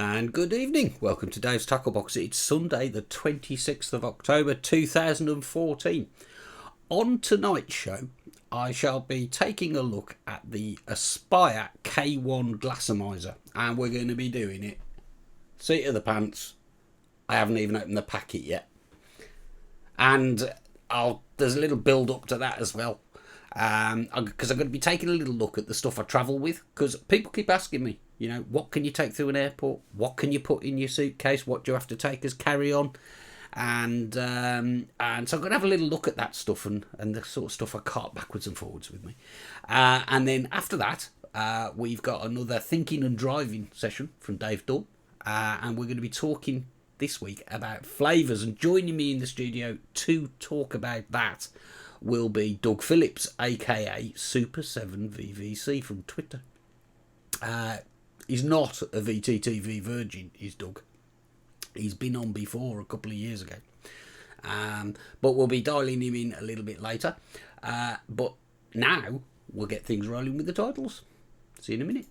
And good evening. Welcome to Dave's Tacklebox. It's Sunday, the 26th of October 2014. On tonight's show, I shall be taking a look at the Aspire K1 glassomizers, and we're going to be doing it seat of the pants. I haven't even opened the packet yet, and there's a little build up to that as well, because I'm going to be taking a little look at the stuff I travel with, because people keep asking me, what can you take through an airport? What can you put in your suitcase? What do you have to take as carry-on? And so I'm going to have a little look at that stuff and the sort of stuff I cart backwards and forwards with me. And then after that, we've got another thinking and driving session from Dave Dunn. And we're going to be talking this week about flavours. And joining me in the studio to talk about that will be Doug Phillips, a.k.a. Super7VVC from Twitter. He's not a VTTV virgin, is Doug. He's been on before a couple of years ago. But we'll be dialing him in a little bit later. But now we'll get things rolling with the titles. See you in a minute.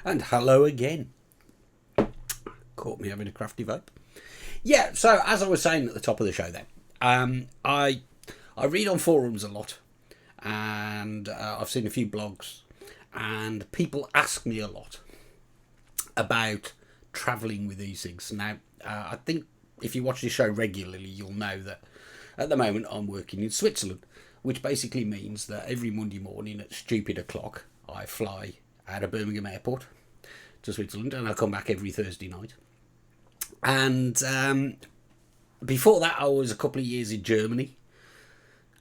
And hello again. Caught me having a crafty vape. Yeah, so as I was saying at the top of the show then, I read on forums a lot, and I've seen a few blogs, and people ask me a lot about travelling with e-cigs. Now, I think if you watch this show regularly, you'll know that at the moment I'm working in Switzerland, which basically means that every Monday morning at stupid o'clock, I fly out of Birmingham Airport to Switzerland, and I come back every Thursday night. And before that, I was a couple of years in Germany,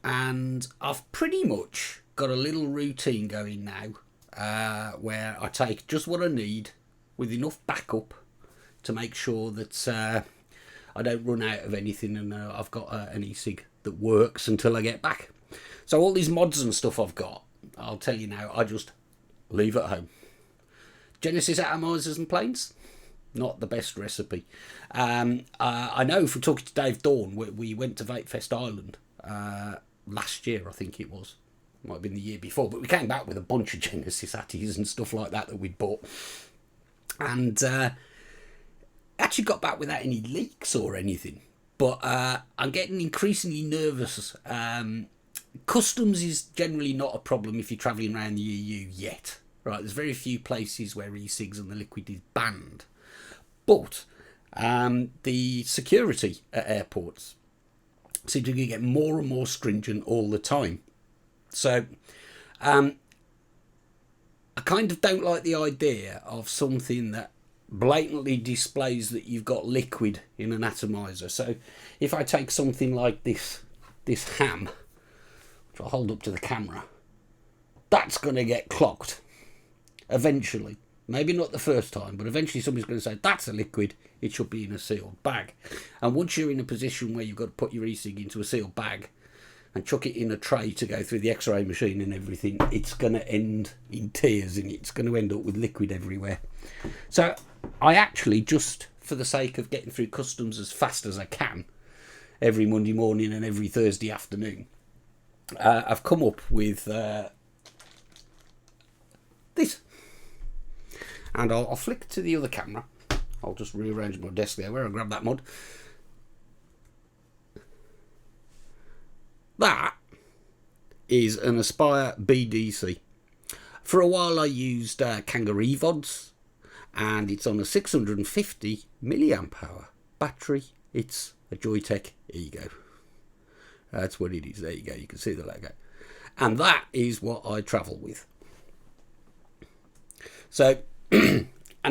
and I've pretty much got a little routine going now, where I take just what I need with enough backup to make sure that I don't run out of anything, and I've got an e-cig that works until I get back. So all these mods and stuff I've got, I'll tell you now, I just leave at home. Genesis atomizers and planes, not the best recipe. I know from talking to Dave Dawn, we went to Vape Fest Ireland last year, I think it was. Might have been the year before, but we came back with a bunch of Genesis atties and stuff like that we'd bought. And actually got back without any leaks or anything. But I'm getting increasingly nervous. Customs is generally not a problem if you're travelling around the EU yet. Right, there's very few places where e-cigs and the liquid is banned. But the security at airports seems to get more and more stringent all the time. So I kind of don't like the idea of something that blatantly displays that you've got liquid in an atomizer. So if I take something like this ham, which I'll hold up to the camera, that's going to get clocked. Eventually, maybe not the first time, but eventually somebody's going to say, that's a liquid, it should be in a sealed bag. And once you're in a position where you've got to put your e-cig into a sealed bag and chuck it in a tray to go through the x-ray machine and everything, it's going to end in tears and it's going to end up with liquid everywhere. So I actually, just for the sake of getting through customs as fast as I can, every Monday morning and every Thursday afternoon, I've come up with this. And I'll flick to the other camera. I'll just rearrange my desk there where I grab that mud. That is an Aspire BDC. For a while I used Kangaroo VODs, and it's on a 650 milliamp hour battery. It's a Joytech Ego. That's what it is. There you go. You can see the logo. And that is what I travel with. So, and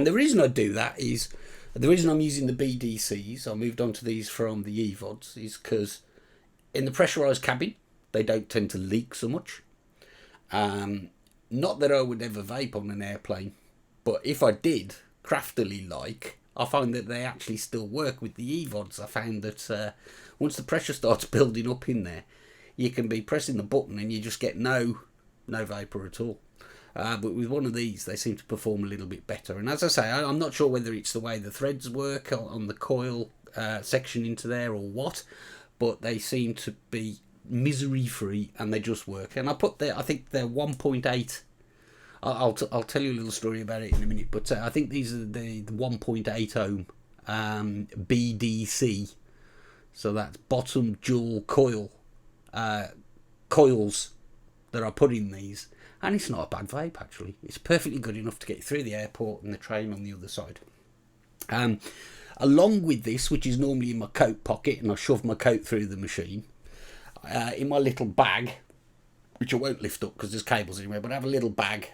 the reason I do that is, the reason I'm using the BDCs, I moved on to these from the EVODs, is because in the pressurised cabin, they don't tend to leak so much. Not that I would ever vape on an airplane, but if I did, craftily like, I find that they actually still work with the EVODs. I found that once the pressure starts building up in there, you can be pressing the button and you just get no vapour at all. But with one of these, they seem to perform a little bit better. And as I say, I'm not sure whether it's the way the threads work on the coil section into there or what, but they seem to be misery-free and they just work. And I think they're 1.8. I'll tell you a little story about it in a minute, but I think these are the 1.8 ohm BDC. So that's bottom dual coils that I put in these. And it's not a bad vape, actually. It's perfectly good enough to get through the airport and the train on the other side. Along with this, which is normally in my coat pocket, and I shove my coat through the machine, in my little bag, which I won't lift up because there's cables anywhere, but I have a little bag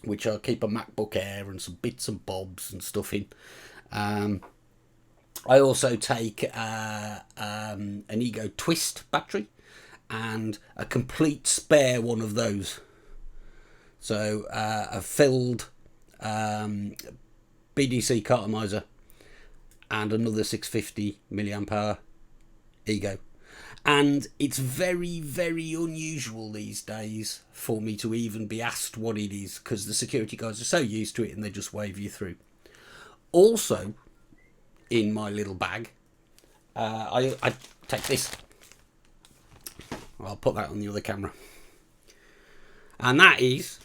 which I'll keep a MacBook Air and some bits and bobs and stuff in. I also take an Ego Twist battery and a complete spare one of those. So a filled BDC cartomizer and another 650 milliamp hour Ego. And it's very, very unusual these days for me to even be asked what it is, because the security guards are so used to it and they just wave you through. Also, in my little bag, I take this. I'll put that on the other camera. And that is,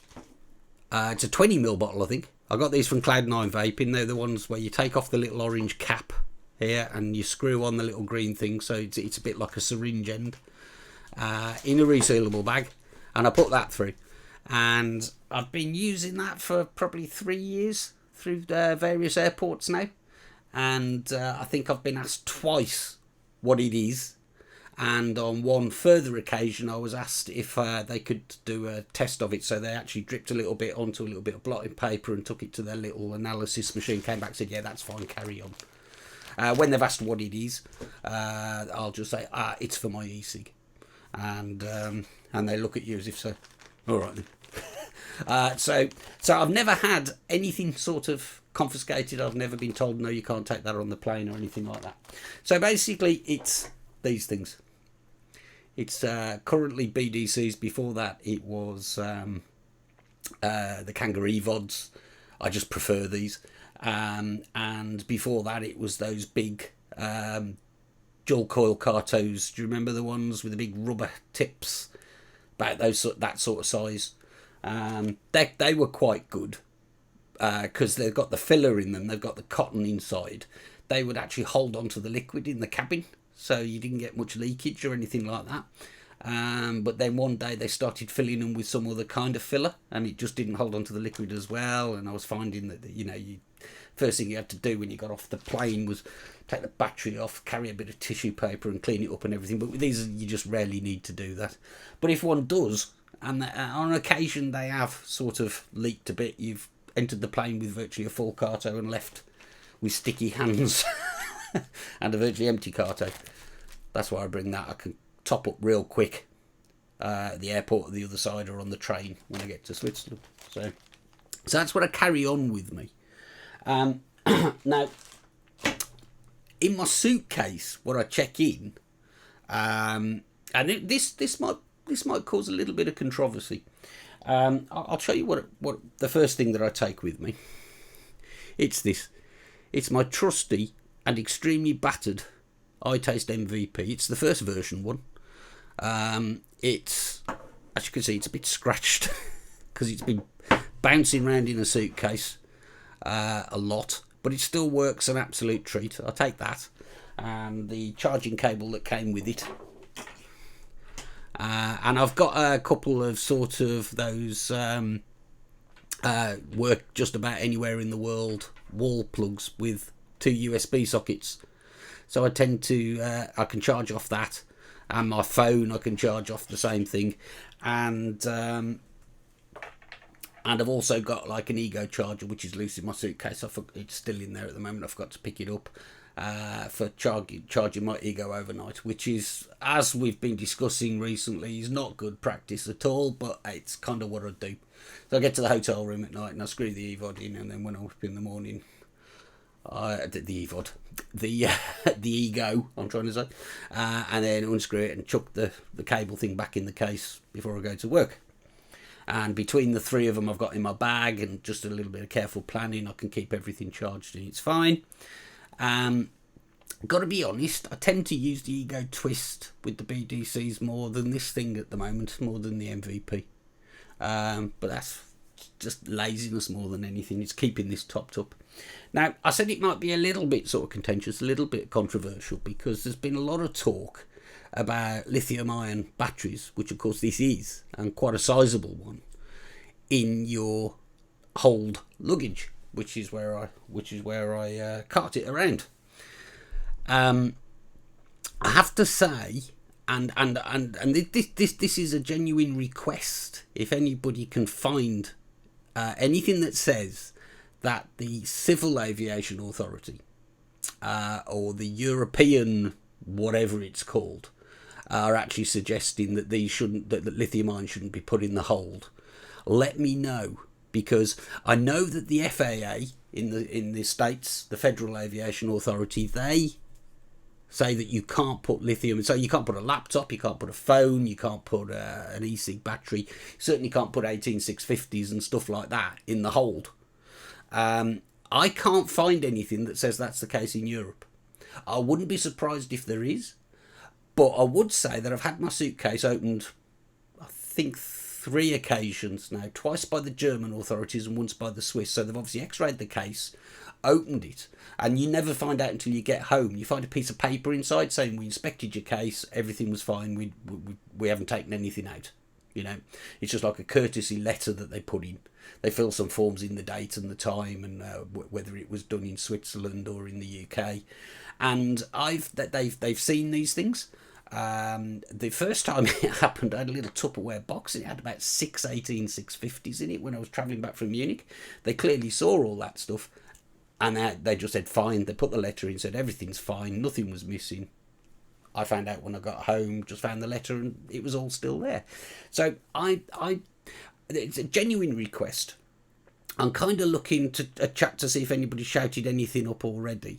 it's a 20ml bottle, I think. I got these from Cloud9 Vaping. They're the ones where you take off the little orange cap here and you screw on the little green thing, so it's a bit like a syringe end, in a resealable bag, and I put that through, and I've been using that for probably 3 years through various airports now, and I think I've been asked twice what it is, and on one further occasion I was asked if they could do a test of it, so they actually dripped a little bit onto a little bit of blotting paper and took it to their little analysis machine, came back and said, yeah, that's fine, carry on. When they've asked what it is, I'll just say, it's for my e-cig. And they look at you as if so, all right then. So I've never had anything sort of confiscated. I've never been told, no, you can't take that on the plane or anything like that. So basically, it's these things. It's currently BDCs. Before that, it was the Kangaroo VODs. I just prefer these. And before that it was those big dual coil cartos. Do you remember the ones with the big rubber tips, about that sort of size? They were quite good because they've got the filler in them, they've got the cotton inside. They would actually hold on to the liquid in the cabin, so you didn't get much leakage or anything like that. But then one day they started filling them with some other kind of filler, and it just didn't hold on to the liquid as well. And I was finding that, first thing you had to do when you got off the plane was take the battery off, carry a bit of tissue paper and clean it up and everything. But with these, you just rarely need to do that. But if one does, and on occasion they have sort of leaked a bit, you've entered the plane with virtually a full carto and left with sticky hands and a virtually empty carto. That's why I bring that. I can top up real quick at the airport at the other side or on the train when I get to Switzerland. So that's what I carry on with me. Now, in my suitcase, what I check in, and this might cause a little bit of controversy. I'll show you what the first thing that I take with me. It's this. It's my trusty and extremely battered iTaste MVP. It's the first version one. It's, as you can see, it's a bit scratched because it's been bouncing around in a suitcase a lot, but it still works an absolute treat. I'll take that. And the charging cable that came with it. And I've got a couple of sort of those work just about anywhere in the world wall plugs with 2 USB sockets. So I tend to, I can charge off that, and my phone I can charge off the same thing. And I've also got like an ego charger, which is loose in my suitcase. It's still in there at the moment. I forgot to pick it up for charging my ego overnight, which is, as we've been discussing recently, is not good practice at all, but it's kind of what I do. So I get to the hotel room at night and I screw the EVOD in, and then when I'm up in the morning, the EVOD, the ego, I'm trying to say, and then unscrew it and chuck the cable thing back in the case before I go to work. And between the 3 of them I've got in my bag and just a little bit of careful planning, I can keep everything charged and it's fine. Got to be honest, I tend to use the Ego Twist with the BDCs more than this thing at the moment, more than the MVP. But that's just laziness more than anything. It's keeping this topped up. Now, I said it might be a little bit sort of contentious, a little bit controversial, because there's been a lot of talk about lithium-ion batteries, which of course this is, and quite a sizable one, in your hold luggage, which is where I cart it around. I have to say, and this is a genuine request. If anybody can find anything that says that the Civil Aviation Authority or the European whatever it's called are actually suggesting that that lithium ion shouldn't be put in the hold, let me know, because I know that the FAA in the States, the Federal Aviation Authority, they say that you can't put lithium, so you can't put a laptop, you can't put a phone, you can't put an e-cig battery, you certainly can't put 18650s and stuff like that in the hold. I can't find anything that says that's the case in Europe. I wouldn't be surprised if there is, but I would say that I've had my suitcase opened, I think 3 occasions now, twice by the German authorities and once by the Swiss. So they've obviously x-rayed the case, opened it, and you never find out until you get home. You find a piece of paper inside saying we inspected your case, everything was fine, we haven't taken anything out. You know, it's just like a courtesy letter that they put in. They fill some forms in, the date and the time, and whether it was done in Switzerland or in the UK. And they've seen these things. The first time it happened, I had a little Tupperware box and it had about 6 18650s in it when I was travelling back from Munich. They clearly saw all that stuff, and they just said fine. They put the letter in, said everything's fine, nothing was missing. I found out when I got home, just found the letter, and it was all still there. So it's a genuine request. I'm kind of looking to a chat to see if anybody shouted anything up already.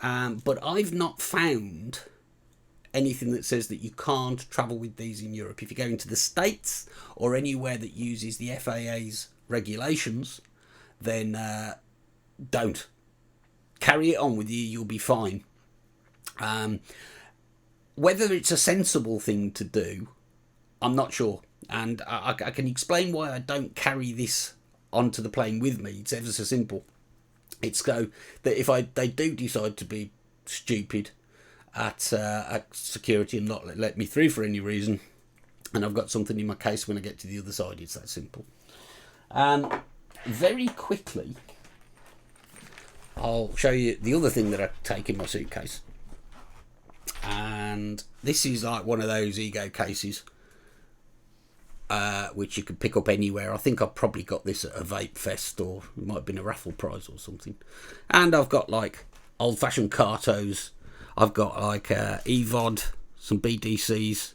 But I've not found anything that says that you can't travel with these in Europe. If you go into the States or anywhere that uses the FAA's regulations, then don't. Carry it on with you, you'll be fine. Whether it's a sensible thing to do, I'm not sure. And I can explain why I don't carry this onto the plane with me. It's ever so simple. It's so that if they do decide to be stupid at security and not let me through for any reason, and I've got something in my case when I get to the other side, it's that simple. Very quickly, I'll show you the other thing that I take in my suitcase. And this is like one of those ego cases which you can pick up anywhere. I think I've probably got this at a vape fest, or it might have been a raffle prize or something. And I've got like old-fashioned cartos. I've got like EVOD, some BDCs.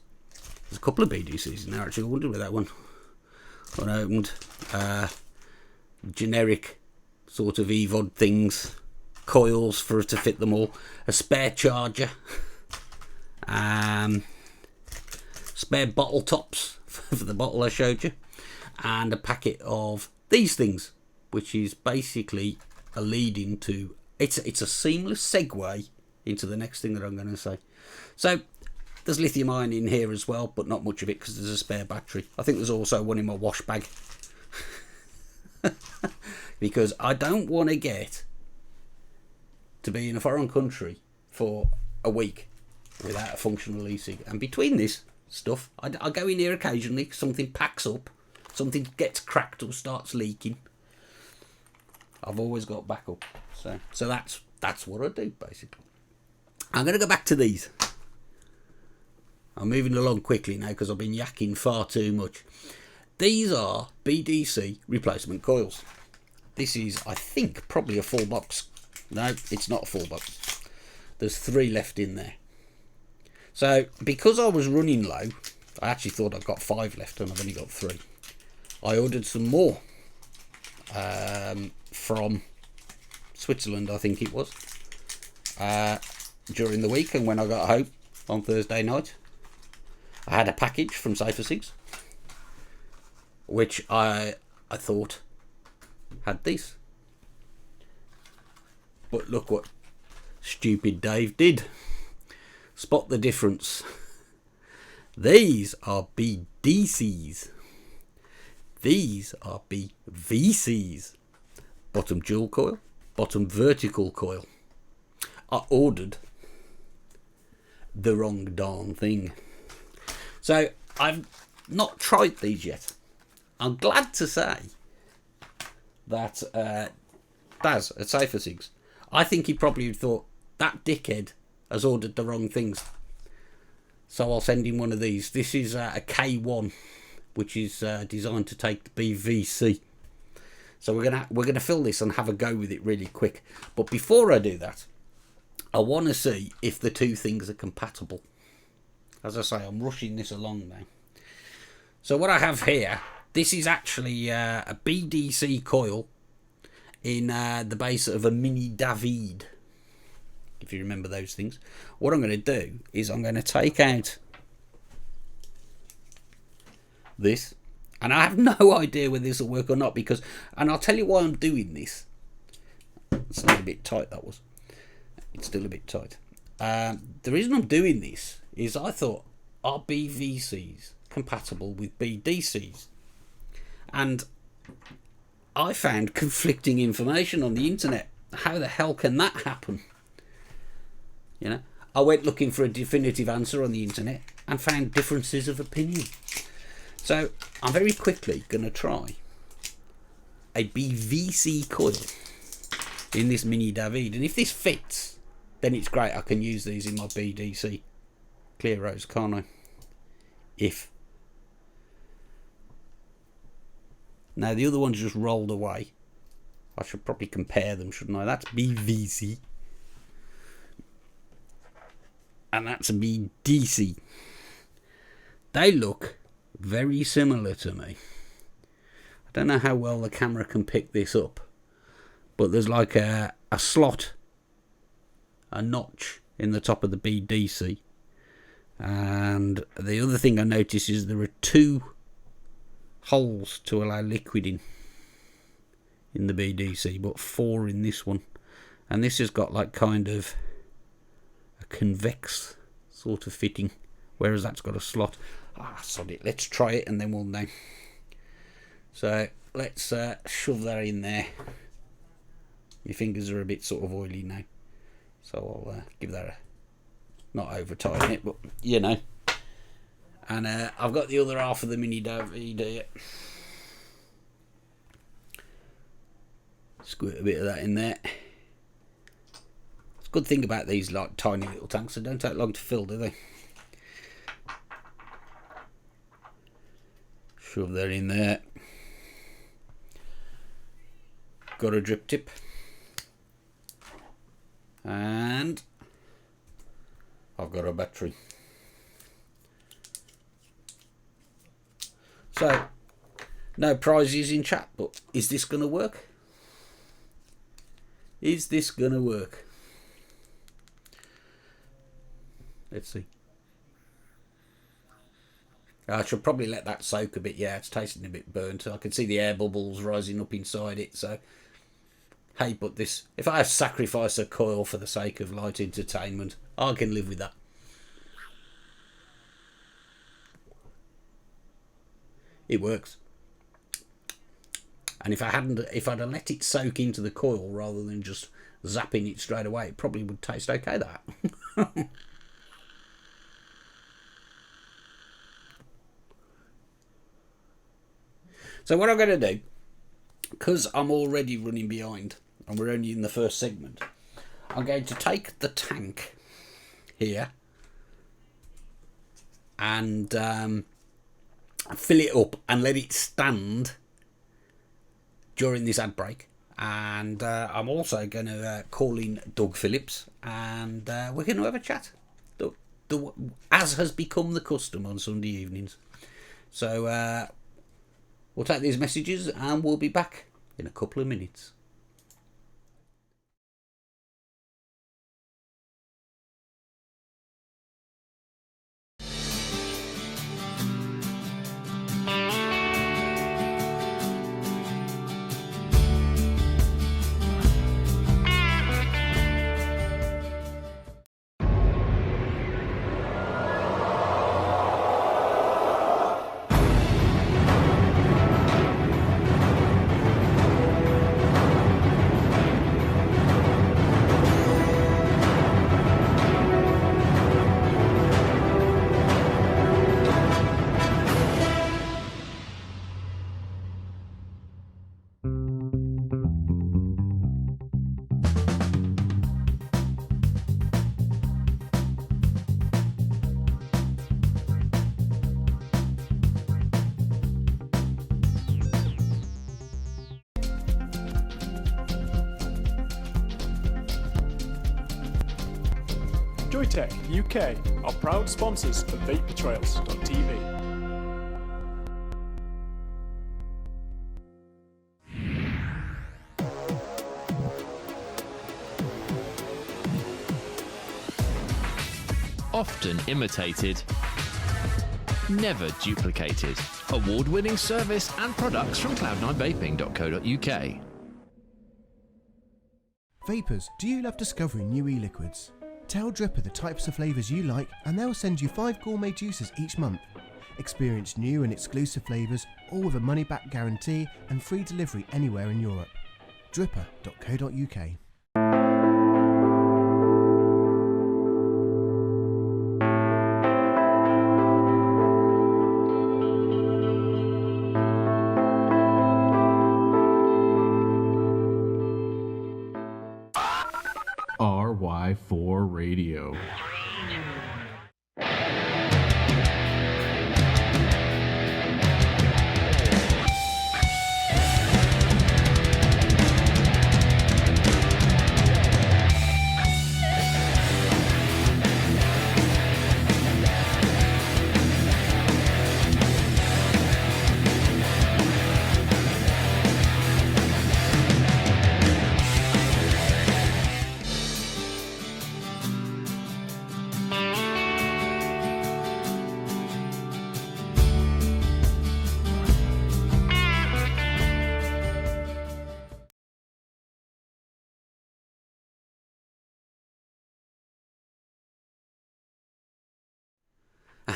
There's a couple of BDCs in there actually. I wonder where that one unopened. Generic sort of EVOD things, coils for to fit them all, a spare charger, spare bottle tops for the bottle I showed you, and a packet of these things, which is basically a lead into it's a seamless segue into the next thing that I'm going to say. So there's lithium ion in here as well, but not much of it because there's a spare battery. I think there's also one in my wash bag. because I don't want to get to be in a foreign country for a week without a functional e-cig. And between this stuff, I go in here occasionally, something packs up, something gets cracked or starts leaking. I've always got backup. So that's what I do, basically. I'm going to go back to these. I'm moving along quickly now because I've been yakking far too much. These are BDC replacement coils. This is, I think, probably a full box. No, it's not a full box. There's 3 left in there. So, because I was running low, I actually thought I'd got 5 left and I've only got 3. I ordered some more from Switzerland, I think it was, during the week. And when I got home on Thursday night, I had a package from ecig, which I thought had these. But look what stupid Dave did. Spot the difference. These are BDCs. These are BVCs. Bottom dual coil, bottom vertical coil. I ordered the wrong darn thing. So I've not tried these yet. I'm glad to say that Daz at ecig, I think he probably thought that dickhead has ordered the wrong things. So I'll send him one of these. This is a K1, which is designed to take the BVC. So we're gonna fill this and have a go with it really quick. But before I do that, I want to see if the 2 things are compatible. As I say, I'm rushing this along now. So what I have here, this is actually a BDC coil in the base of a mini David, if you remember those things. What I'm going to do is I'm going to take out this, and I have no idea whether this will work or not, because, and I'll tell you why I'm doing this. It's not a bit tight, that was. It's still a bit tight. The reason I'm doing this is I thought, are BVCs compatible with BDCs? And I found conflicting information on the internet. How the hell can that happen? You know, I went looking for a definitive answer on the internet and found differences of opinion. So I'm very quickly going to try a BVC coil in this mini David, and if this fits, then it's great. I can use these in my BDC clear rows, can't I? If now the other one's just rolled away. I should probably compare them, shouldn't I? That's BVC and that's a BDC. They look very similar to me. I don't know how well the camera can pick this up, but there's like a slot, a notch in the top of the BDC. And the other thing I notice is there are 2 holes to allow liquid in the BDC, but 4 in this one. And this has got like kind of a convex sort of fitting, whereas that's got a slot. Sod it, let's try it and then we'll know. So let's shove that in there. My fingers are a bit sort of oily now, so I'll give that a, not over tying it, but you know. And I've got the other half of the mini David here. Squirt a bit of that in there. It's a good thing about these like tiny little tanks, they don't take long to fill, do they? Shove that in there. Got a drip tip. And I've got a battery. So, no prizes in chat, but is this going to work? Is this going to work? Let's see. I should probably let that soak a bit. Yeah, it's tasting a bit burnt. I can see the air bubbles rising up inside it. So, hey, but this, if I sacrifice a coil for the sake of light entertainment, I can live with that. It works. And if I'd have let it soak into the coil rather than just zapping it straight away, it probably would taste okay, that. So what I'm going to do, because I'm already running behind and we're only in the first segment, I'm going to take the tank here and fill it up and let it stand during this ad break. And I'm also going to call in Doug Phillips, and we're going to have a chat, as has become the custom on Sunday evenings. So we'll take these messages and we'll be back in a couple of minutes. Joytech UK are proud sponsors of vapetrails.tv. Often imitated, never duplicated. Award-winning service and products from cloud9vaping.co.uk. Vapers, do you love discovering new e-liquids? Tell Dripper the types of flavours you like and they'll send you 5 gourmet juices each month. Experience new and exclusive flavours, all with a money-back guarantee and free delivery anywhere in Europe. Dripper.co.uk. RY4 Radio.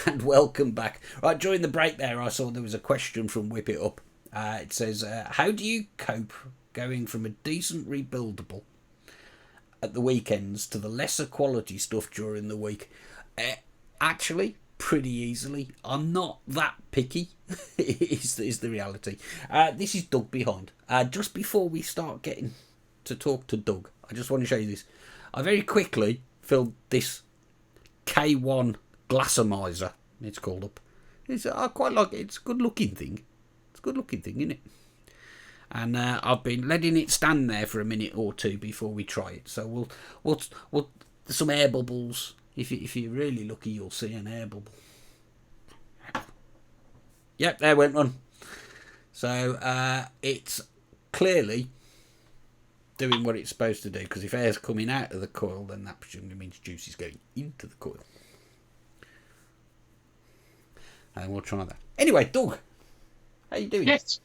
And welcome back. Right, during the break there, I saw there was a question from Whip It Up. It says, how do you cope going from a decent rebuildable at the weekends to the lesser quality stuff during the week? Actually, pretty easily. I'm not that picky, is the reality. This is Doug behind. Just before we start getting to talk to Doug, I just want to show you this. I very quickly filled this K1 glassomizer, it's called up. I quite like it. It's a good looking thing. It's a good looking thing, isn't it? And I've been letting it stand there for a minute or two before we try it. So we'll some air bubbles. If you're really lucky, you'll see an air bubble. Yep, there went one. So it's clearly doing what it's supposed to do, because if air's coming out of the coil, then that presumably means juice is going into the coil. And we'll try that. Anyway, Doug, how you doing? Yes.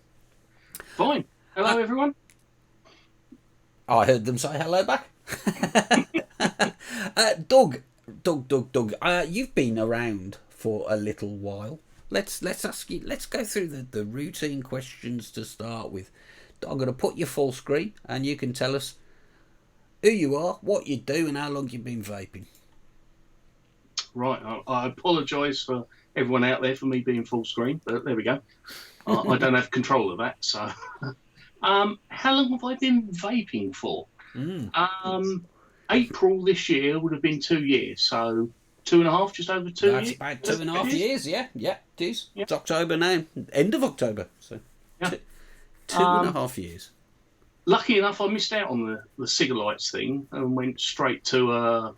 Fine. Hello, everyone. I heard them say hello back. Doug, you've been around for a little while. Let's ask you. Let's go through the routine questions to start with. I'm going to put you full screen, and you can tell us who you are, what you do, and how long you've been vaping. Right, I apologise for everyone out there for me being full screen, but there we go. I don't have control of that. So, how long have I been vaping for? April this year would have been 2 years, so 2.5, just over 2 years. That's about 2.5 years, yeah, it is. Yeah. It's October now, end of October, so yeah. 2.5 years. Lucky enough, I missed out on the cigarettes thing and went straight to a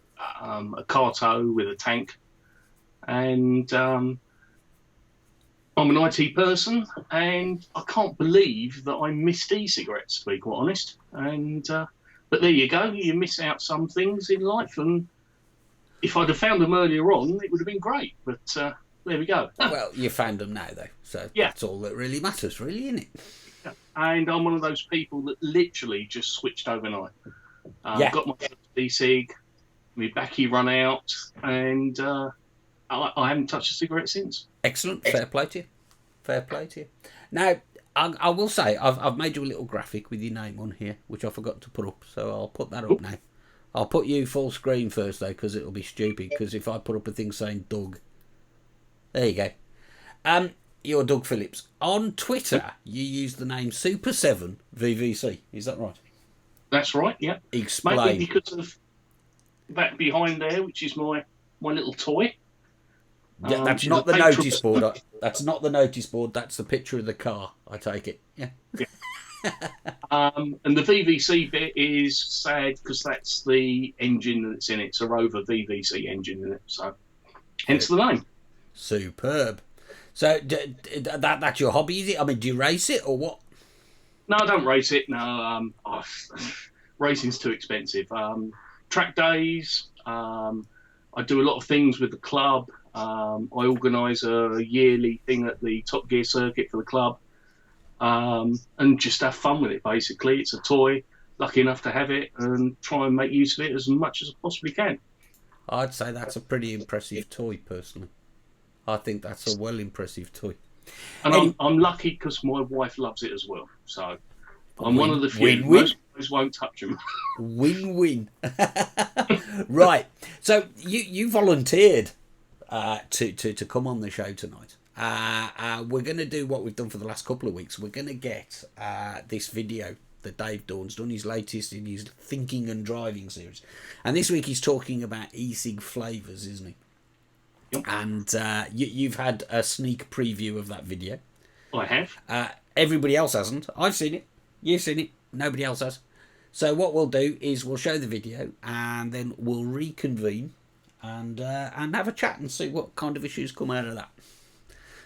carto with a tank. And I'm an IT person, and I can't believe that I missed e-cigarettes, to be quite honest. And but there you go, you miss out some things in life, and if I'd have found them earlier on, it would have been great. But there we go. Well, you found them now, though, so that's all that really matters, really, isn't it? Yeah. And I'm one of those people that literally just switched overnight. Got my first e-cig, my backy run out, and I haven't touched a cigarette since. Excellent. Fair play to you. Fair play to you. Now, I will say, I've made you a little graphic with your name on here, which I forgot to put up, so I'll put that up now. I'll put you full screen first, though, because it'll be stupid, because if I put up a thing saying Doug... There you go. You're Doug Phillips. On Twitter, you use the name Super7VVC. Is that right? That's right, yeah. Explain. Maybe because of that behind there, which is my little toy. Yeah, that's not the notice board. That's not the notice board. That's the picture of the car, I take it. Yeah. And the VVC bit is sad because that's the engine that's in it. It's a Rover VVC engine in it. So, hence the name. Superb. So, that's your hobby, is it? I mean, do you race it or what? No, I don't race it. No, racing's too expensive. Track days. I do a lot of things with the club. I organise a yearly thing at the Top Gear circuit for the club, and just have fun with it, basically. It's a toy, lucky enough to have it, and try and make use of it as much as I possibly can. I'd say that's a pretty impressive toy, personally. I think that's a well impressive toy. And I'm lucky because my wife loves it as well. So I'm one of the few. Most guys won't touch them. Win-win. Right. So you volunteered to come on the show tonight. We're going to do what we've done for the last couple of weeks. We're going to get this video that Dave Dawn's done, his latest in his Thinking and Driving series. And this week he's talking about e-cig flavours, isn't he? Yep. And you've had a sneak preview of that video. I have. Everybody else hasn't. I've seen it. You've seen it. Nobody else has. So what we'll do is we'll show the video and then we'll reconvene and have a chat and see what kind of issues come out of that.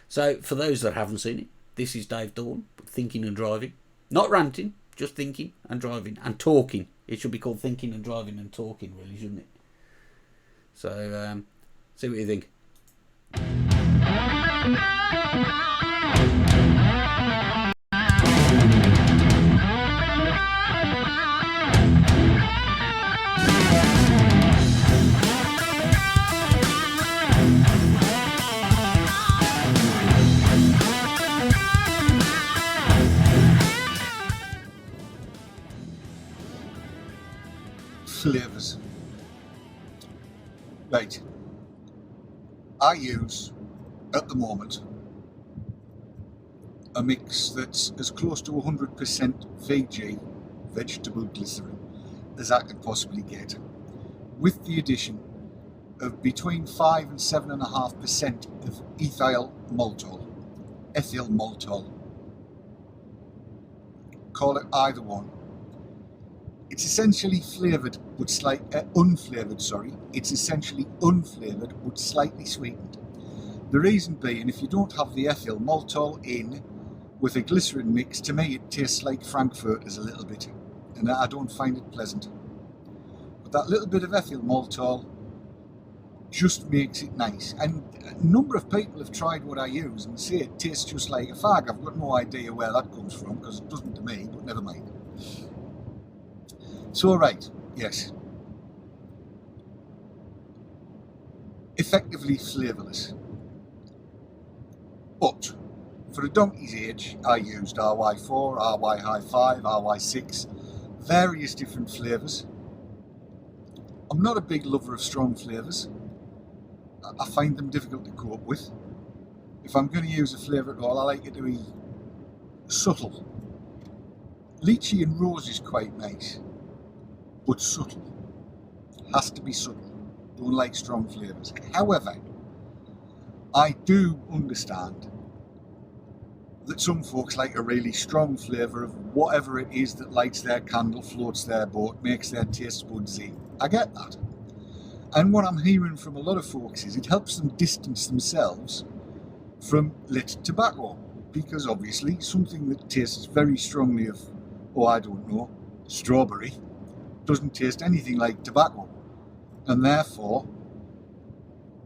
So for those that haven't seen it, this is Dave Dawn, Thinking and Driving. Not ranting, just thinking and driving and talking. It should be called Thinking and Driving and Talking, really, shouldn't it? So see what you think. Flavours. Right. I use, at the moment, a mix that's as close to 100% VG, vegetable glycerin, as I can possibly get, with the addition of between 5 and 7.5% of ethyl maltol, call it either one. It's essentially flavoured but unflavoured, It's essentially unflavoured but slightly sweetened. The reason being, if you don't have the ethyl maltol in with a glycerin mix, to me it tastes like Frankfurters a little bit, and I don't find it pleasant. But that little bit of ethyl maltol just makes it nice. And a number of people have tried what I use and say it tastes just like a fag. I've got no idea where that comes from, because it doesn't to me, but never mind. So right, yes. Effectively flavourless. But For a donkey's age, I used RY4, RY High 5, RY6, various different flavours. I'm not a big lover of strong flavours. I find them difficult to cope with. If I'm going to use a flavour at all, I like it to be subtle. Lychee and rose is quite nice, but subtle. Has to be subtle. Don't like strong flavours. However, I do understand that some folks like a really strong flavour of whatever it is that lights their candle, floats their boat, makes their taste buds zing. I get that. And what I'm hearing from a lot of folks is it helps them distance themselves from lit tobacco, because obviously something that tastes very strongly of, oh I don't know, strawberry, doesn't taste anything like tobacco. And therefore,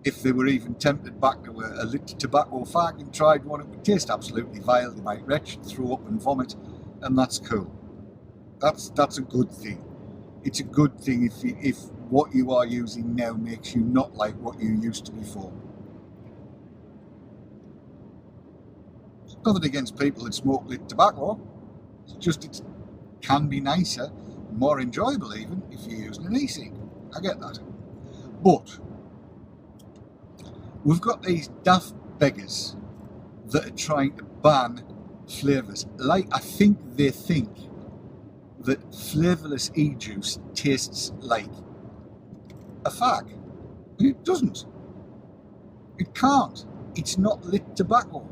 if they were even tempted back to a lit tobacco fag and tried one, it would taste absolutely vile. They might retch, throw up and vomit, and that's cool. That's a good thing. It's a good thing if what you are using now makes you not like what you used to before. Nothing against people that smoke lit tobacco. It's just it can be nicer, more enjoyable even, if you're using an e-cig. I get that. But we've got these daft beggars that are trying to ban flavours. Like, I think they think that flavourless e-juice tastes like a fag. And it doesn't. It can't. It's not lit tobacco.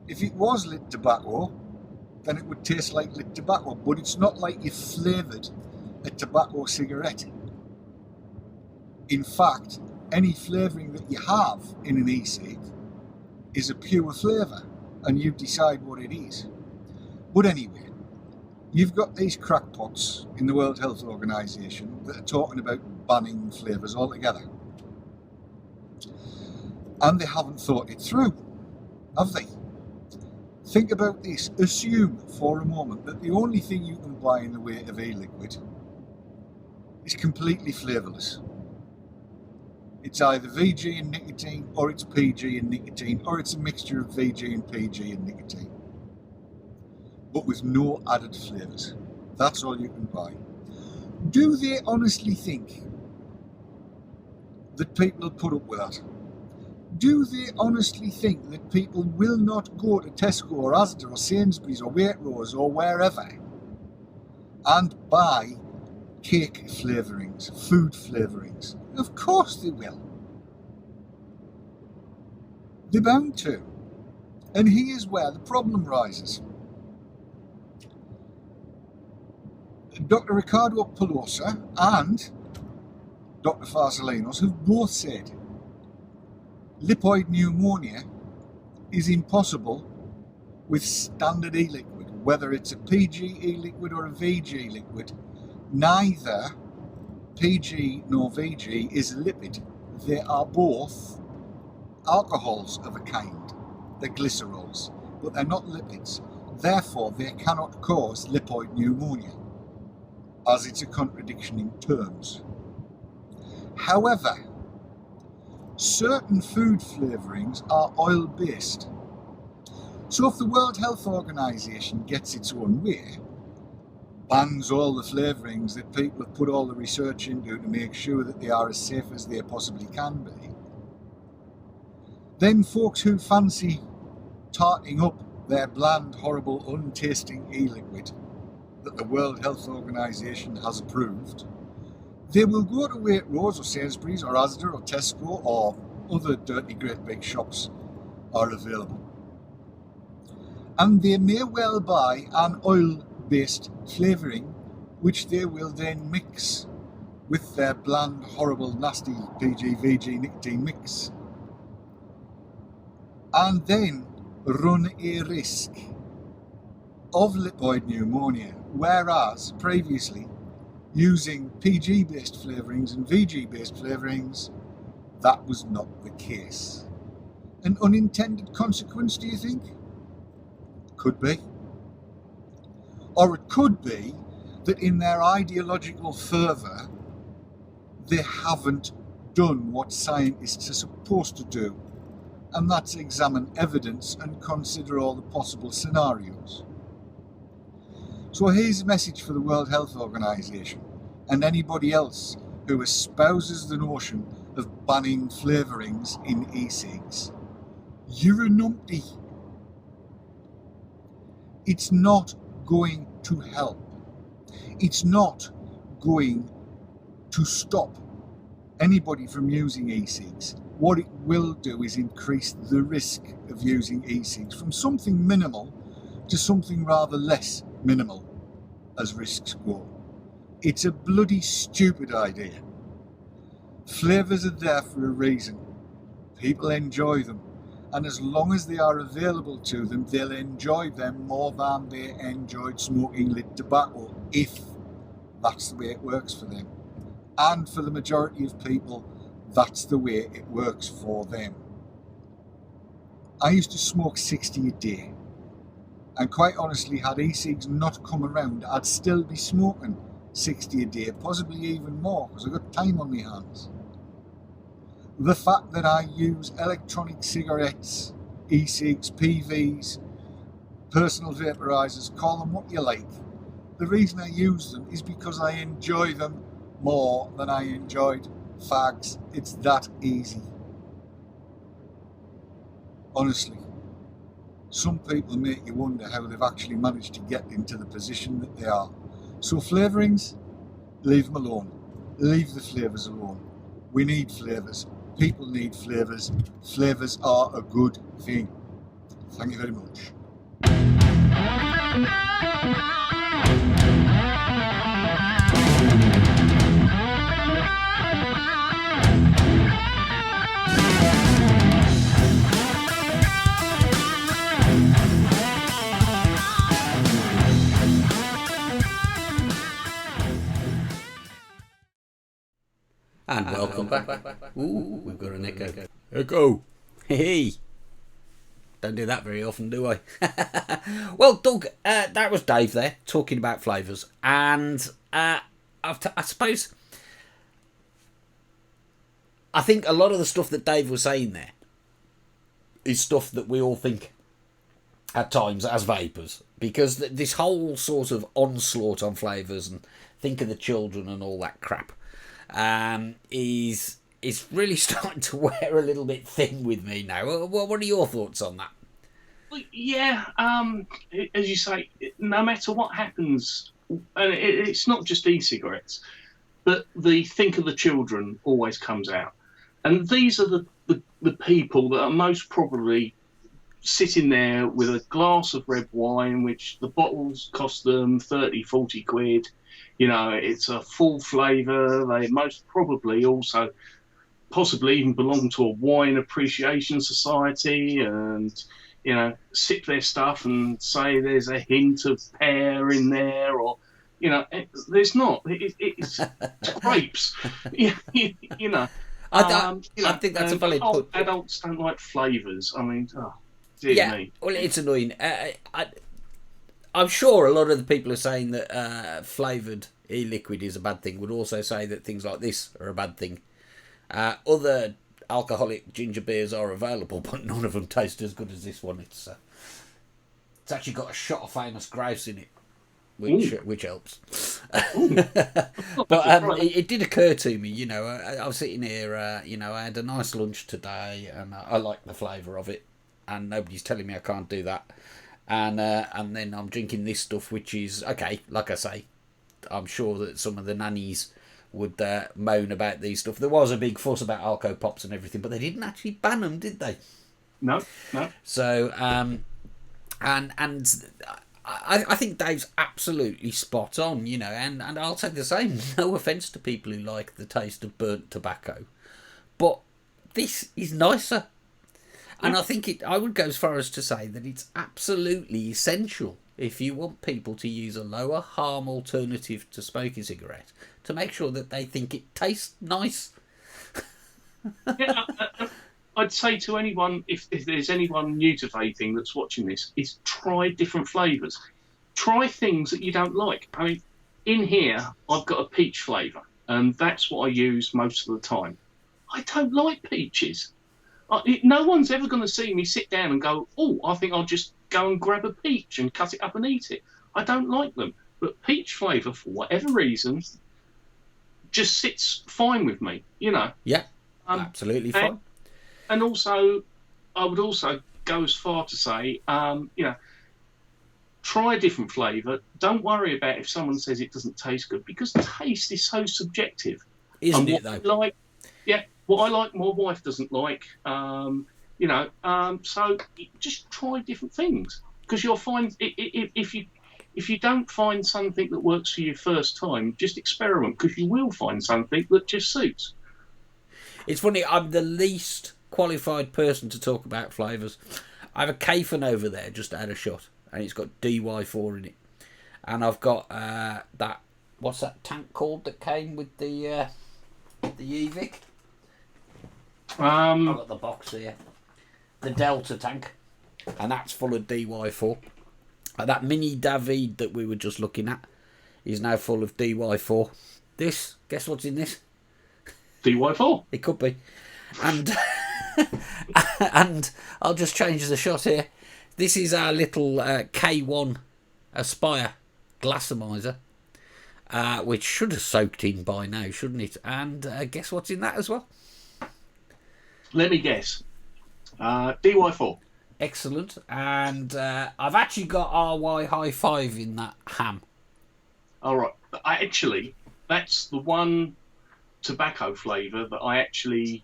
If it was lit tobacco, then it would taste like lit tobacco, but it's not like you flavoured a tobacco cigarette. In fact, any flavouring that you have in an e-cig is a pure flavour, and you decide what it is. But anyway, you've got these crackpots in the World Health Organization that are talking about banning flavours altogether. And they haven't thought it through, have they? Think about this. Assume for a moment that the only thing you can buy in the way of e-liquid is completely flavourless. It's either VG and nicotine, or it's PG and nicotine, or it's a mixture of VG and PG and nicotine, but with no added flavours. That's all you can buy. Do they honestly think that people will put up with that? Do they honestly think that people will not go to Tesco or Asda or Sainsbury's or Waitrose or wherever and buy cake flavourings, food flavourings? Of course they will. They're bound to. And here's where the problem rises. Dr. Ricardo Pelosa and Dr. Farsalinos have both said lipoid pneumonia is impossible with standard e-liquid, whether it's a PG e-liquid or a VG liquid. Neither PG nor VG is a lipid. They are both alcohols of a kind. They're glycerols, but they're not lipids. Therefore, they cannot cause lipoid pneumonia, as it's a contradiction in terms. However, certain food flavourings are oil-based. So if the World Health Organization gets its own way, bans all the flavourings that people have put all the research into to make sure that they are as safe as they possibly can be, then folks who fancy tarting up their bland, horrible, untasting e-liquid that the World Health Organization has approved, they will go to Waitrose or Sainsbury's or Asda or Tesco or other dirty great big shops are available. And they may well buy an oil-based flavouring which they will then mix with their bland, horrible, nasty PG, VG nicotine mix, and then run a risk of lipoid pneumonia, whereas previously, using PG-based flavourings and VG-based flavourings, that was not the case. An unintended consequence, do you think? Could be. Or it could be that in their ideological fervour, they haven't done what scientists are supposed to do, and that's examine evidence and consider all the possible scenarios. So here's a message for the World Health Organization and anybody else who espouses the notion of banning flavourings in e-cigs. You're a numpty. It's not going to help. It's not going to stop anybody from using e-cigs. What it will do is increase the risk of using e-cigs from something minimal to something rather less minimal as risks go. It's a bloody stupid idea. Flavours are there for a reason. People enjoy them, and as long as they are available to them, they'll enjoy them more than they enjoyed smoking lit tobacco, if that's the way it works for them. And for the majority of people, that's the way it works for them. I used to smoke 60 a day, and quite honestly, had e-cigs not come around, I'd still be smoking 60 a day, possibly even more, because I've got time on my hands. The fact that I use electronic cigarettes, e-cigs, PVs, personal vaporizers, call them what you like, the reason I use them is because I enjoy them more than I enjoyed fags. It's that easy. Honestly, some people make you wonder how they've actually managed to get into the position that they are. So flavourings, leave them alone. Leave the flavours alone. We need flavours. People need flavours. Flavours are a good thing. Thank you very much. And welcome back. Ooh, we've got an echo. Echo. Hey. Don't do that very often, do I? Well, Doug, that was Dave there talking about flavours, and I suppose I think a lot of the stuff that Dave was saying there is stuff that we all think at times as vapors, because this whole sort of onslaught on flavours and think of the children and all that crap is really starting to wear a little bit thin with me now. What are your thoughts on that? Well, yeah, as you say, no matter what happens, and it's not just e-cigarettes, but the think of the children always comes out. And these are the people that are most probably sitting there with a glass of red wine, which the bottles cost them 30, 40 quid. You know, it's a full flavour. They most probably also possibly even belong to a wine appreciation society and, you know, sip their stuff and say there's a hint of pear in there, or, you know, there's not. It's grapes. you know. I think that's a valid point. Adults don't like flavours. I mean, dear me. Well, it's annoying. I'm sure a lot of the people are saying that flavoured e-liquid is a bad thing would also say that things like this are a bad thing. Other alcoholic ginger beers are available, but none of them taste as good as this one. It's actually got a shot of famous grouse in it, which helps. But it did occur to me, you know, I was sitting here, you know, I had a nice lunch today, and I like the flavour of it, and nobody's telling me I can't do that. And then I'm drinking this stuff, which is, okay, like I say, I'm sure that some of the nannies would moan about these stuff. There was a big fuss about Alco Pops and everything, but they didn't actually ban them, did they? No. So, and I think Dave's absolutely spot on, you know, and I'll say the same. No offence to people who like the taste of burnt tobacco, but this is nicer. And I think I would go as far as to say that it's absolutely essential, if you want people to use a lower harm alternative to smoking cigarette, to make sure that they think it tastes nice. Yeah, I'd say to anyone, if there's anyone new to vaping that's watching this, is try different flavours. Try things that you don't like. I mean, in here, I've got a peach flavour, and that's what I use most of the time. I don't like peaches. No one's ever going to see me sit down and go, oh, I think I'll just go and grab a peach and cut it up and eat it. I don't like them. But peach flavour, for whatever reason, just sits fine with me, you know. Yeah, absolutely fine. And also, I would also go as far to say, you know, try a different flavour. Don't worry about if someone says it doesn't taste good, because taste is so subjective. Isn't it, though? What I like, my wife doesn't like. You know, so just try different things, because you'll find if you don't find something that works for you first time, just experiment, because you will find something that just suits. It's funny, I'm the least qualified person to talk about flavours. I have a Kafen over there, just had a shot, and it's got DY4 in it. And I've got that, what's that tank called that came with the ecig? I've got the box here. The Delta tank. And that's full of DY4. That mini David that we were just looking at is now full of DY4. This, guess what's in this? DY4. It could be. And and I'll just change the shot here. This is our little K1 Aspire glassomizer, which should have soaked in by now, shouldn't it? And guess what's in that as well? Let me guess. DY4. Excellent. And I've actually got RY High 5 in that ham. All right. Actually, that's the one tobacco flavour that I actually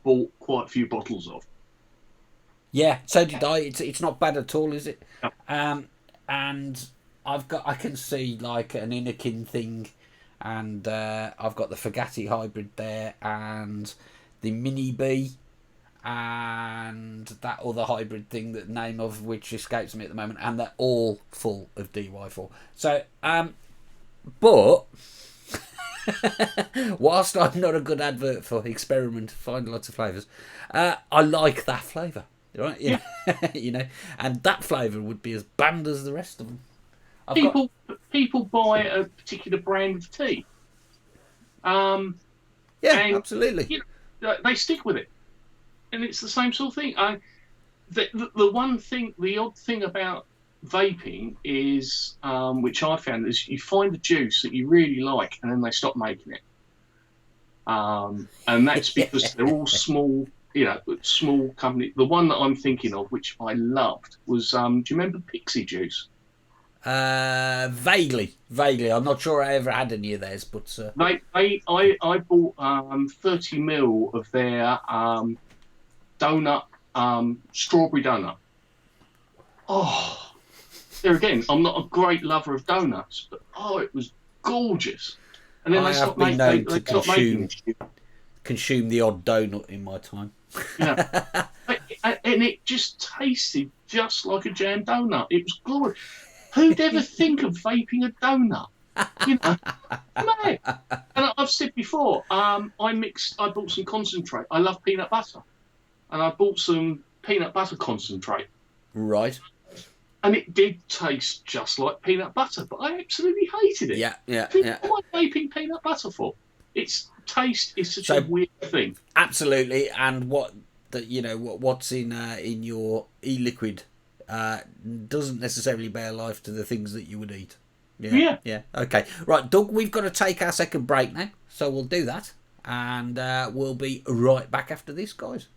bought quite a few bottles of. Yeah, so did I. It's not bad at all, is it? No. And I can see like an Innokin thing, and I've got the Fagatti hybrid there, and the Mini B, and that other hybrid thing, the name of which escapes me at the moment, and they're all full of DY4. So, but whilst I'm not a good advert for experiment, find lots of flavours, I like that flavour, right? Yeah. You know, and that flavour would be as banned as the rest of them. People buy a particular brand of tea. Yeah, and, absolutely. You know, they stick with it, and it's the same sort of thing. The one thing, the odd thing about vaping is, which I found, is you find a juice that you really like, and then they stop making it. And that's because they're all small, you know, small company. The one that I'm thinking of, which I loved, was do you remember Pixie Juice? Vaguely. I'm not sure I ever had any of theirs, but I bought 30ml of their donut, strawberry donut. Oh, there again, I'm not a great lover of donuts, but it was gorgeous. And then they stopped making consume the odd donut in my time. Yeah, and it just tasted just like a jam donut. It was glorious. Who'd ever think of vaping a donut? You know, man. And I've said before, I bought some concentrate. I love peanut butter, and I bought some peanut butter concentrate. Right. And it did taste just like peanut butter, but I absolutely hated it. Yeah. What am I vaping peanut butter for? Its taste is such a weird thing. Absolutely, and what's in your e-liquid doesn't necessarily bear life to the things that you would eat. Yeah. Okay. Right, Doug, we've got to take our second break now, so we'll do that, and we'll be right back after this, guys.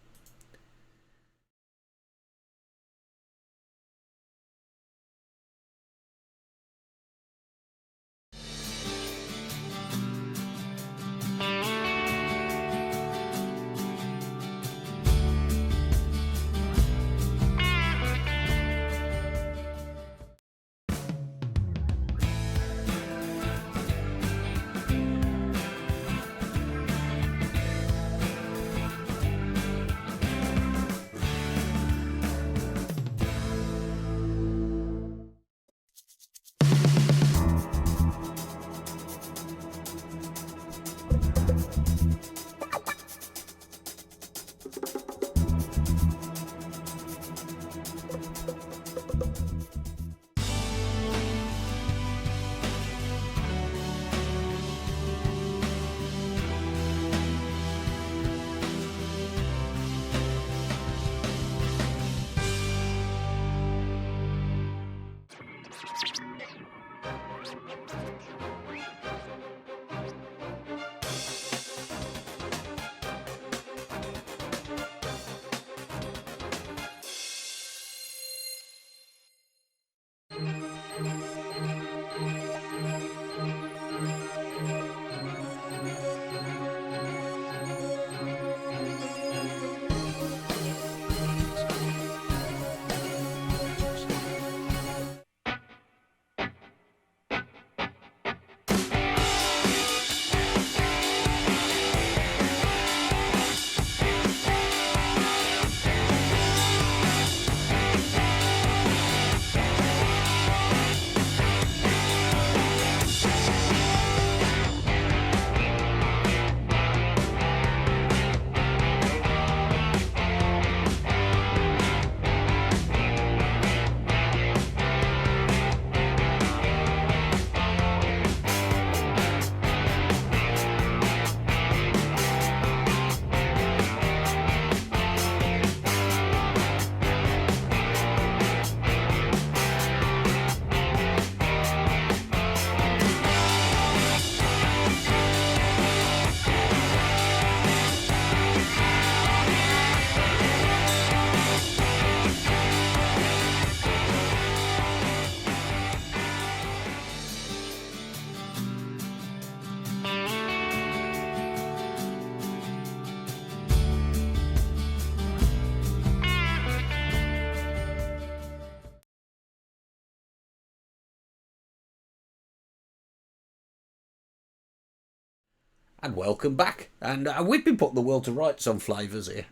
And welcome back. And we've been putting the world to rights on flavours here.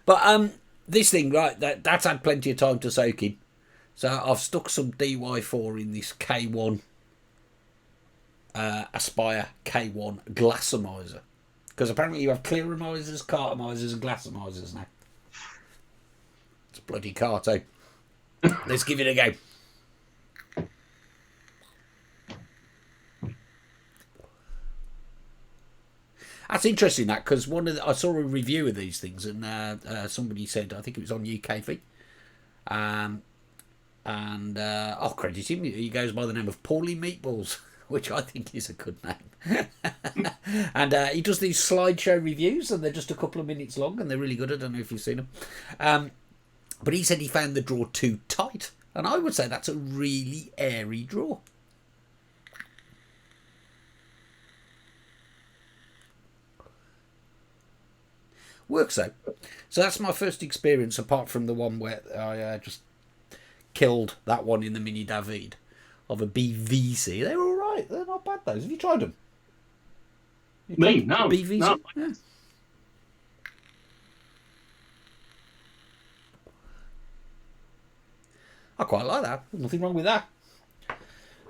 But this thing, right, that's had plenty of time to soak in. So I've stuck some DY4 in this K1 Aspire K1 glassomizer. Because apparently you have clearomizers, cartomizers and glassomizers now. It's a bloody carto. Let's give it a go. That's interesting, that, because I saw a review of these things, and somebody said, I think it was on UKV, I'll credit him. He goes by the name of Paulie Meatballs, which I think is a good name. And he does these slideshow reviews, and they're just a couple of minutes long, and they're really good. I don't know if you've seen them. But he said he found the drawer too tight, and I would say that's a really airy drawer. Works though. So that's my first experience, apart from the one where I just killed that one in the Mini David of a BVC. They're all right. They're not bad, those. Have you tried them? Me? No. BVC? No. Yeah. I quite like that. There's nothing wrong with that.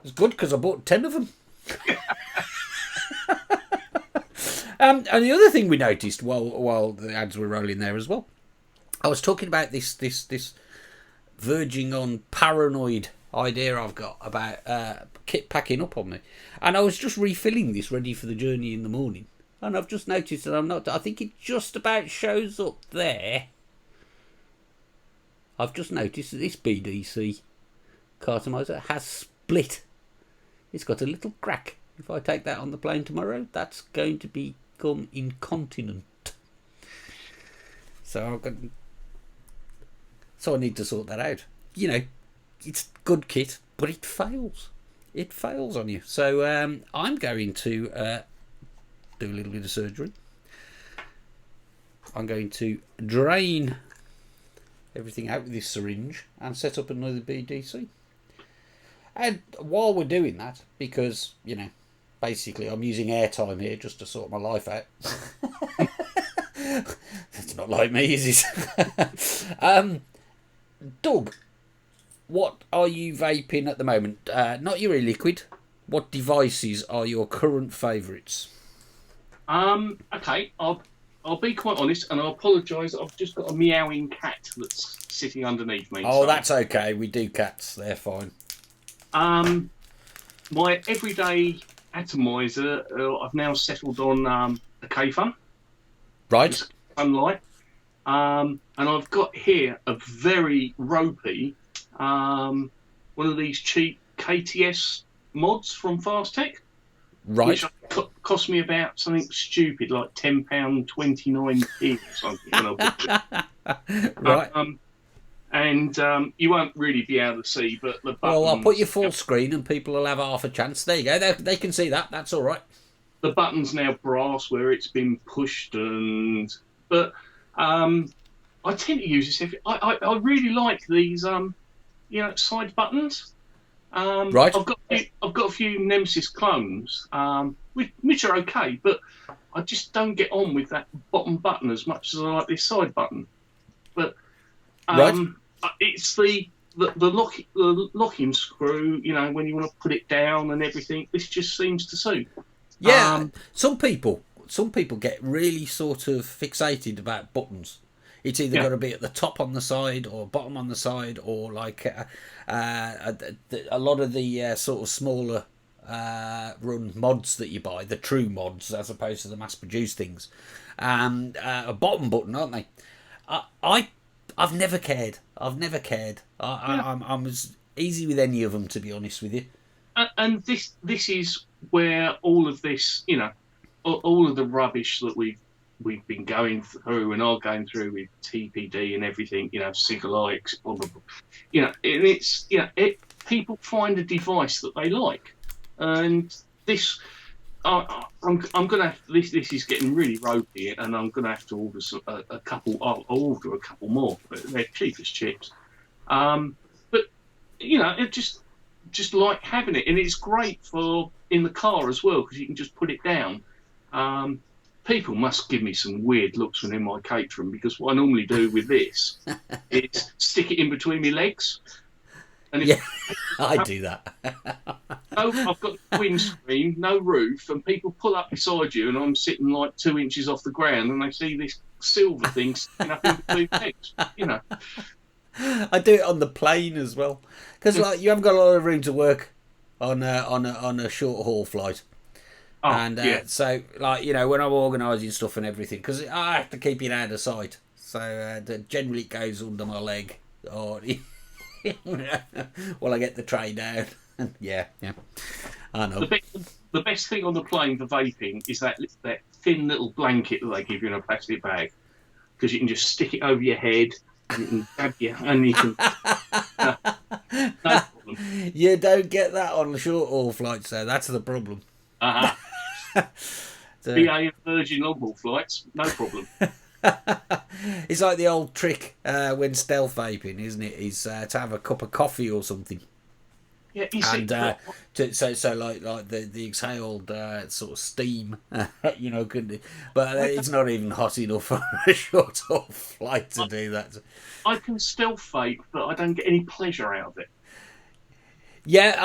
It's good because I bought 10 of them. And the other thing we noticed while the ads were rolling there as well, I was talking about this verging on paranoid idea I've got about kit packing up on me, and I was just refilling this ready for the journey in the morning, and I've just noticed that I think it just about shows up there. I've just noticed that this BDC cartomizer has split. It's got a little crack. If I take that on the plane tomorrow, that's going to become incontinent. So I need to sort that out. You know, it's good kit, but it fails. It fails on you. So I'm going to do a little bit of surgery. I'm going to drain everything out with this syringe and set up another BDC. And while we're doing that, because, you know, basically I'm using airtime here just to sort my life out. That's not like me, is it? Doug, what are you vaping at the moment? Not your e-liquid. What devices are your current favourites? Okay, I'll be quite honest, and I apologise. I've just got a meowing cat that's sitting underneath me. Oh, so that's okay. We do cats. They're fine. My everyday atomizer, I've now settled on a K-Fun. Right. Sunlight. And I've got here a very ropey, one of these cheap KTS mods from Fast Tech. Right. Which cost me about something stupid like £10.29 or something. When I bought it. Right. And you won't really be able to see, but the buttons... Well, I'll put you full screen and people will have half a chance. There you go. They can see that. That's all right. The button's now brass where it's been pushed, but I tend to use this. I really like these, side buttons. Right. I've got a few Nemesis clones, which are okay, but I just don't get on with that bottom button as much as I like this side button. But right. It's the locking screw, you know, when you want to put it down and everything. This just seems to suit. Yeah, some people get really sort of fixated about buttons. It's either got to be at the top on the side or bottom on the side, or like a lot of the sort of smaller run mods that you buy, the true mods as opposed to the mass-produced things, a bottom button, aren't they? I've never cared. I'm as easy with any of them, to be honest with you. And this is where all of this, you know, all of the rubbish that we've been going through and are going through with TPD and everything, you know, Sigalites, blah blah blah. You know, and it's, you know, people find a device that they like, and this. I'm gonna. This is getting really ropey, and I'm gonna have to order a couple. I'll order a couple more. But they're cheap as chips. But you know, it just like having it, and it's great for in the car as well, because you can just put it down. People must give me some weird looks when in my catering, because what I normally do with this is stick it in between my legs. And Yeah, I do that. I've got the windscreen, no roof, and people pull up beside you, and I'm sitting like 2 inches off the ground, and they see this silver thing sticking up in between legs. You know, I do it on the plane as well, because like you haven't got a lot of room to work on a short haul flight. So, like, you know, when I'm organising stuff and everything, because I have to keep it out of sight, so generally it goes under my leg, or while I get the tray down. yeah, I know. The best thing on the plane for vaping is that thin little blanket that they give you in a plastic bag, because you can just stick it over your head, and you can grab you, and you can... no problem. You don't get that on the short haul flights, though. That's the problem. BA and Virgin long haul flights, no problem. It's like the old trick when stealth vaping, isn't it? Is to have a cup of coffee or something. Yeah, you see, so like the exhaled sort of steam, you know, but it's not even hot enough on a short haul flight to do that. I can stealth vape, but I don't get any pleasure out of it. Yeah,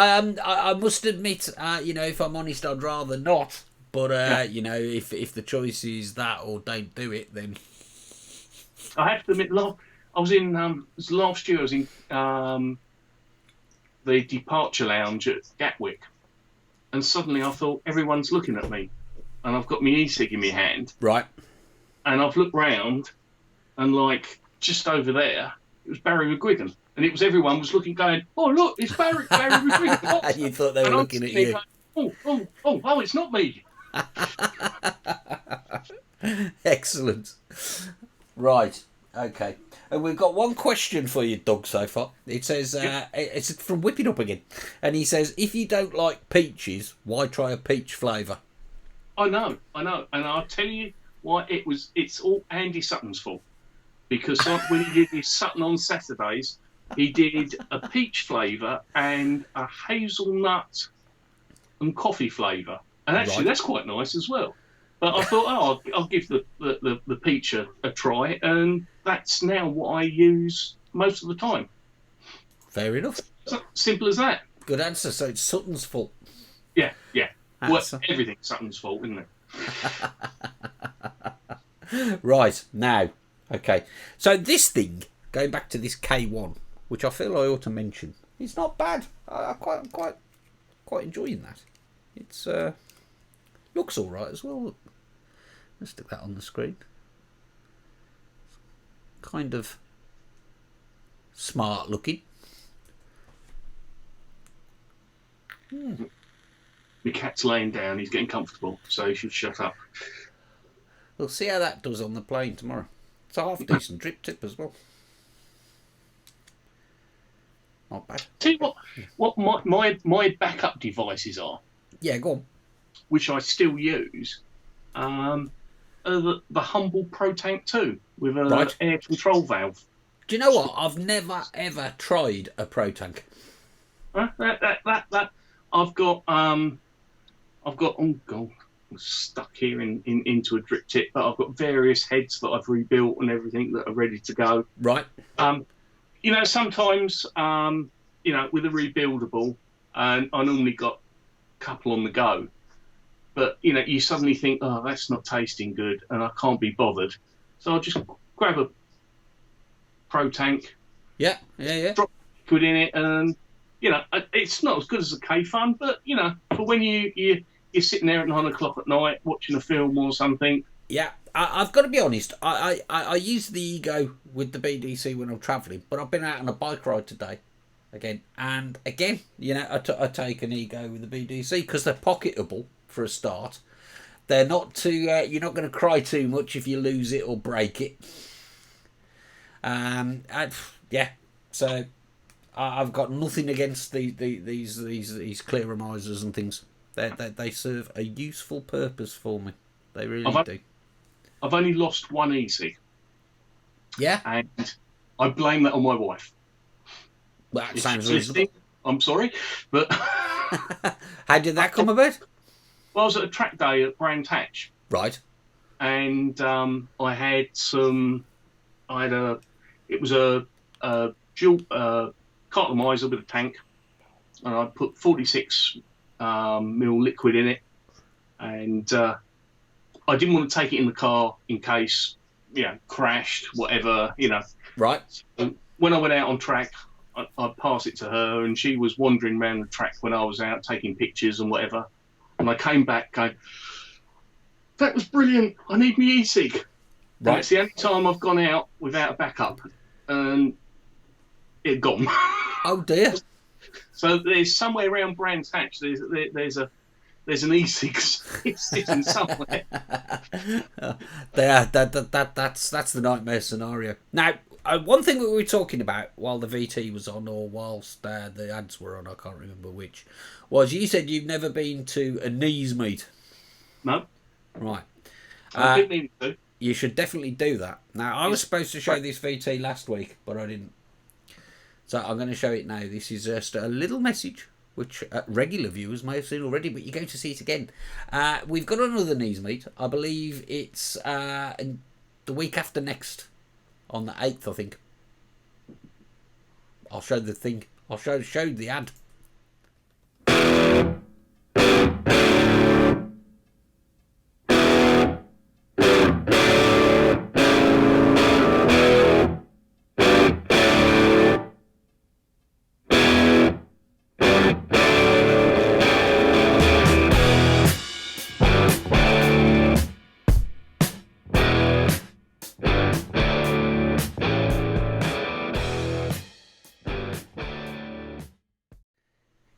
I must admit, you know, if I'm honest, I'd rather not. But you know, if the choice is that or don't do it, then I have to admit, I was in last year. I was in the departure lounge at Gatwick, and suddenly I thought everyone's looking at me, and I've got my e-cig in my hand, right, and I've looked round, and like just over there, it was Barry McGuigan. And it was everyone was looking, going, "Oh look, it's Barry McGuigan." You thought they were looking at you. Going, oh, it's not me. Excellent. Right. Okay. And we've got one question for you, Doug, so far. It says, it's from Whipping Up again. And he says, if you don't like peaches, why try a peach flavour? I know. And I'll tell you why it's all Andy Sutton's fault. Because when he did his Sutton on Saturdays, he did a peach flavour and a hazelnut and coffee flavour. And actually, that's quite nice as well. But I thought, I'll give the peach a try, and that's now what I use most of the time. Fair enough. Simple as that. Good answer. So it's Sutton's fault. Yeah. Well, everything's Sutton's fault, isn't it? Right, now. Okay. So this thing, going back to this K1, which I feel I ought to mention, it's not bad. I'm quite enjoying that. It's looks all right as well. Let's stick that on the screen. Kind of smart looking. The cat's laying down. He's getting comfortable, so he should shut up. We'll see how that does on the plane tomorrow. It's a half decent drip tip as well. Not bad. Tell you what my backup devices are. Yeah, go on. Which I still use. The Humble Pro Tank 2 with an air control valve. Do you know what? I've never ever tried a Pro Tank. That I've got oh god, I'm stuck here into a drip tip, but I've got various heads that I've rebuilt and everything that are ready to go. Right. You know, sometimes you know, with a rebuildable, and I normally got a couple on the go. But, you know, you suddenly think, oh, that's not tasting good, and I can't be bothered. So I'll just grab a Pro Tank. Yeah. Drop liquid in it, and, you know, it's not as good as a K-Fun, but, you know, for when you're sitting there at 9 o'clock at night watching a film or something. Yeah, I've got to be honest. I use the Ego with the BDC when I'm travelling, but I've been out on a bike ride today. And again, you know, I take an Ego with the BDC because they're pocketable. For a start, they're not too. You're not going to cry too much if you lose it or break it. So I've got nothing against these clearomizers and things. They serve a useful purpose for me. They really do. I've only lost one e-cig. Yeah, and I blame that on my wife. Well, that sounds reasonable. I'm sorry, but How did that come about? Well, I was at a track day at Brands Hatch, Right. and I had it was a dual cartomizer with a tank, and I put 46 mil liquid in it, and I didn't want to take it in the car in case, crashed, whatever, Right. So when I went out on track, I'd pass it to her, and she was wandering around the track when I was out taking pictures and whatever. And I came back going, that was brilliant. I need my e-cig. Right. And it's the only time I've gone out without a backup, and it gone. Oh dear. So there's somewhere around Brands Hatch. There's an e-cig sitting somewhere. That's the nightmare scenario. Now, one thing that we were talking about while the VT was on, or whilst the ads were on, I can't remember which, was you said you've never been to a knees meet. No. Right. I didn't need to. You should definitely do that. Now, I was supposed to show this VT last week, but I didn't. So I'm going to show it now. This is just a little message, which regular viewers may have seen already, but you're going to see it again. We've got another knees meet. I believe it's in the week after next, on the 8th, I think. I'll show the thing. I'll show the ad.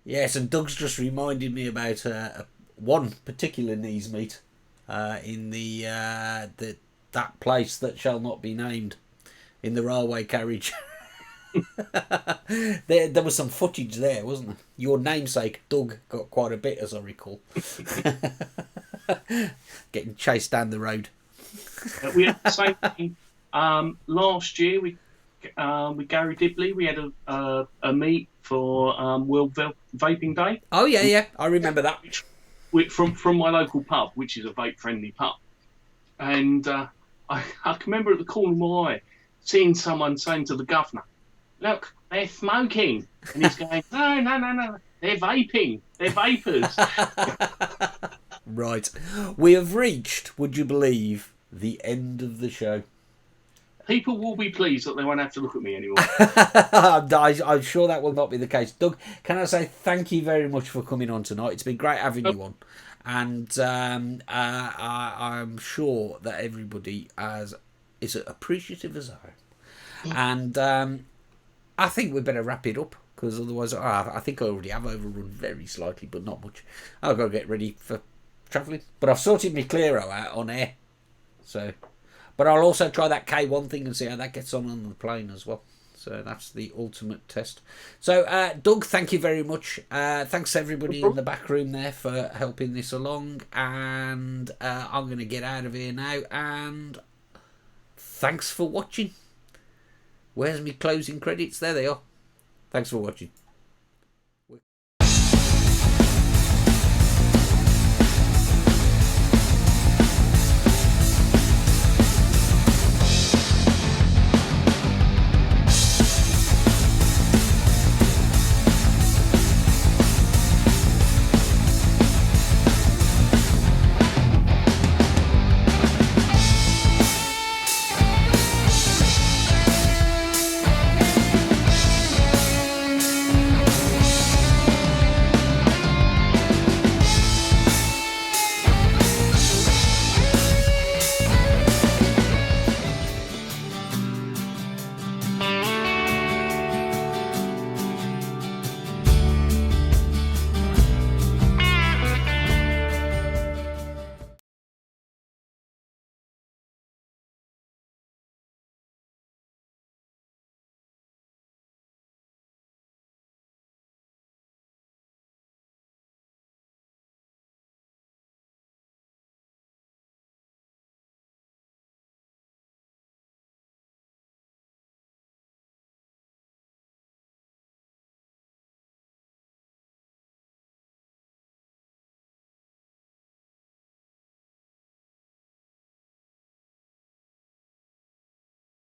Yes, and Doug's just reminded me about one particular knees meet in that place that shall not be named in the railway carriage. there was some footage there, wasn't there? Your namesake Doug got quite a bit, as I recall. Getting chased down the road. We had the same thing last year. With Gary Dibley, we had a meet for World Vaping Day. Oh yeah, I remember that. From my local pub, which is a vape-friendly pub, and I can remember at the corner of my eye seeing someone saying to the governor, "Look, they're smoking," and he's going, "No, they're vaping. They're vapors." Right, we have reached, would you believe, the end of the show. People will be pleased that they won't have to look at me anymore. I'm sure that will not be the case. Doug, can I say thank you very much for coming on tonight? It's been great having you on. And I'm sure that everybody is appreciative as I am. And I think we better wrap it up, because otherwise I think I already have overrun very slightly, but not much. I've got to get ready for travelling. But I've sorted my Clearo out on air. So... But I'll also try that K1 thing and see how that gets on the plane as well. So that's the ultimate test. So, Doug, thank you very much. Thanks everybody in the back room there for helping this along. And I'm going to get out of here now. And thanks for watching. Where's my closing credits? There they are. Thanks for watching.